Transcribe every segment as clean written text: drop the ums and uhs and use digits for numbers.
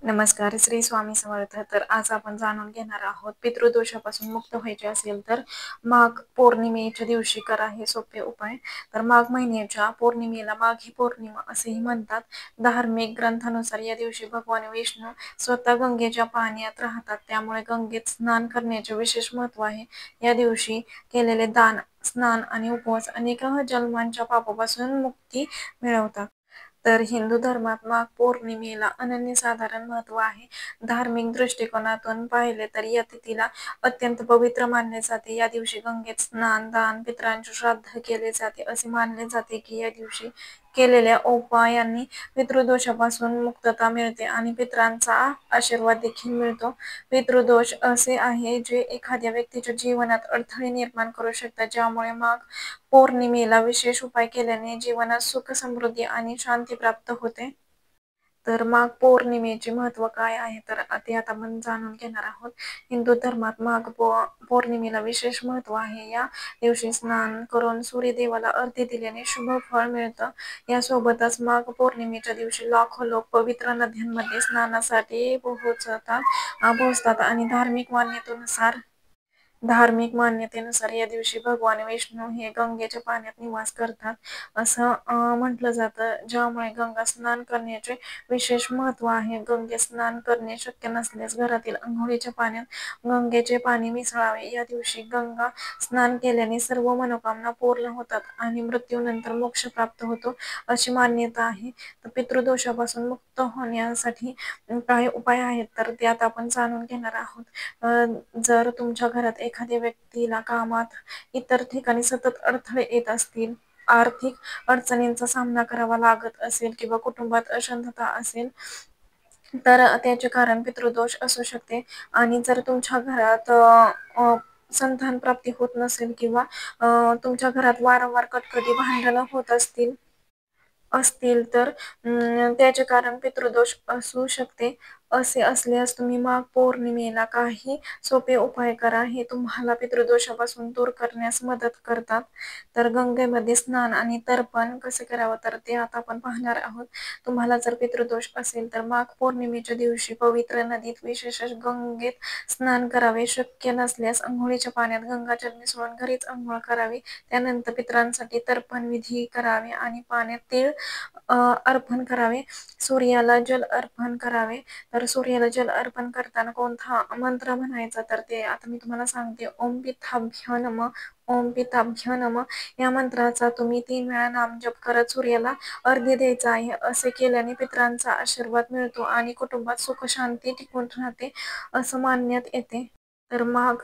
नमस्कार, श्री स्वामी समर्थ. तर आज आपण जाणून घेणार आहोत, पितृदोषापासून मुक्त व्हायचे असेल तर माघ पौर्णिमेच्या दिवशी करा हे सोपे उपाय. तर माघ महिन्याच्या पौर्णिमेला माघी पौर्णिमा असेही म्हणतात. धार्मिक ग्रंथानुसार या दिवशी भगवान विष्णू स्वतः गंगेच्या पाण्यात राहतात, त्यामुळे गंगेत स्नान करण्याचे विशेष महत्त्व आहे. या दिवशी केलेले दान, स्नान आणि उपवास अनेक जन्मांच्या पापापासून मुक्ती मिळवतात. तर हिंदू धर्मात माघ पौर्णिमेला अनन्यसाधारण महत्त्व आहे. धार्मिक दृष्टिकोनातून पाहिले तर या तिथीला अत्यंत पवित्र मानले जाते. या दिवशी गंगेत स्नान, दान, पितरांचे श्राद्ध केले जाते. असे मानले जाते की या दिवशी केलेल्या उपायांनी पितृदोषापासून मुक्तता मिळते आणि पितरांचा आशीर्वाद देखील मिळतो. पितृदोष असे आहे जे एखाद्या व्यक्तीच्या जीवनात अडथळे निर्माण करू शकतात, ज्यामुळे माघ पौर्णिमेला विशेष उपाय केल्याने जीवनात सुख, समृद्धी आणि शांती प्राप्त होते. तर माघ पौर्णिमेचे महत्त्व काय आहे तर ते आता आपण जाणून घेणार आहोत. हिंदू धर्मात पौर्णिमेला विशेष महत्त्व आहे. या दिवशी स्नान करून सूर्यदेवाला अर्घ्य दिल्याने शुभ फळ मिळतं. यासोबतच माघ पौर्णिमेच्या दिवशी लाखो लोक पवित्र नद्यांमध्ये स्नानासाठी पोहोचतात आणि धार्मिक मान्यतेनुसार या दिवशी भगवान विष्णू हे गंगेच्या पाण्यात निवास करतात असं म्हटलं जातं, ज्यामुळे गंगा स्नान करण्याचे विशेष महत्त्व आहे. गंगेत स्नान करणे शक्य नसल्यास घरातील अंघोळीच्या पाण्यात गंगेचे पाणी मिसळावे. या दिवशी गंगा स्नान केल्याने सर्व मनोकामना पूर्ण होतात आणि मृत्यूनंतर मोक्ष प्राप्त होतो अशी मान्यता आहे. तर पितृदोषापासून मुक्त होण्यासाठी काही उपाय आहेत तर ते आता आपण जाणून घेणार आहोत. जर तुमच्या घरात एखाद्या व्यक्तीला कामात, इतर ठिकाणी सतत अडथळे येत असतील, आर्थिक अडचणींचा सामना करावा लागत असेल किंवा कुटुंबात अशांतता असेल, तर त्याचे कारण पितृदोष असू शकते. आणि जर तुमच्या घरात संतान प्राप्ती होत नसेल किंवा तुमच्या घरात वारंवार कटकटी, भांडणं होत असतील तर त्याचे कारण पितृदोष असू शकते. असे असल्यास तुम्ही माघ पौर्णिमेला काही सोपे उपाय करा, हे तुम्हाला पितृदोषापासून दूर करण्यास मदत करतात. तर गंगेमध्ये स्नान आणि तर्पण कसं करावं तर ते आता आपण पाहणार आहोत. तुम्हाला जर पितृदोष असेल तर माघ पौर्णिमेच्या दिवशी पवित्र नदीत, विशेषतः गंगेत स्नान करावे. शक्य नसल्यास अंघोळीच्या पाण्यात गंगाजल मिसळून घरीच अंघोळ करावी. त्यानंतर पितरांसाठी तर्पण विधी करावे आणि पाण्यात तीळ अर्पण करावे. सूर्याला जल अर्पण करावे. तर सूर्याला जल अर्पण करताना कोणता मंत्र म्हणायचा तर ते आता मी तुम्हाला सांगते. ओम पिताभ्य नमः, ओम पिताभ्य नमः या मंत्राचा तुम्ही 3 वेळा नामजप करत सूर्याला अर्घ्य द्यायचा आहे. असे केल्याने पितरांचा आशीर्वाद मिळतो आणि कुटुंबात सुख शांती टिकून राहते असं मानण्यात येते. तर माघ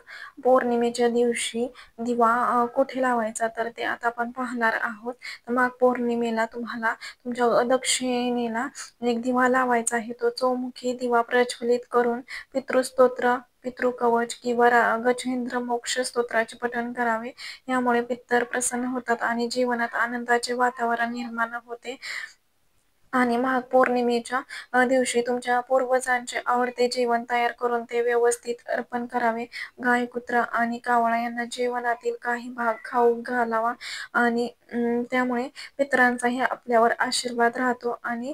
पौर्णिमेच्या दिवशी दिवा कुठे लावायचा तर ते आता आपण पाहणार आहोत. तर माघ पौर्णिमेला तुम्हाला तुमच्या दक्षिणेला एक दिवा लावायचा आहे. तो चौमुखी दिवा प्रज्वलित करून पितृस्तोत्र, पितृकवच किंवा गजेंद्र मोक्ष स्तोत्राचे पठण करावे. यामुळे पितर प्रसन्न होतात आणि जीवनात आनंदाचे वातावरण निर्माण होते. आणि माघ पौर्णिमेच्या दिवशी तुमच्या पूर्वजांचे आवडते जेवण तयार करून ते व्यवस्थित अर्पण करावे. गाय, कुत्रा आणि कावळा यांना जेवणातील काही भाग खाऊ घालावा आणि त्यामुळे पितरांचाही आपल्यावर आशीर्वाद राहतो आणि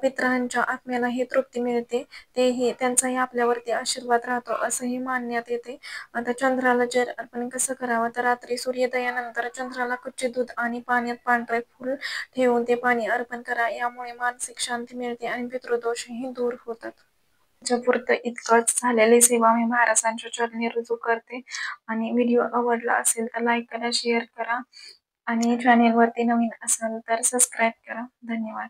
पितरांच्या आत्म्यालाही तृप्ती मिळते. त्यांचाही आपल्यावरती आशीर्वाद राहतो असंही मानण्यात येते. आता चंद्राला जल अर्पण कसं करावं तर रात्री सूर्योदयानंतर चंद्राला कच्चे दूध आणि पाण्यात पांढरे फूल ठेवून ते पाणी अर्पण करा. यामुळे मानसिक शांती मिळते आणि पितृदोषही दूर होतात. पुरतं इतकंच. झालेली सेवा मी महाराजांच्या चरणी रुजू करते. आणि व्हिडिओ आवडला असेल तर लाईक करा, शेअर करा आणि चॅनेलवरती नवीन असाल तर सबस्क्राईब करा. धन्यवाद.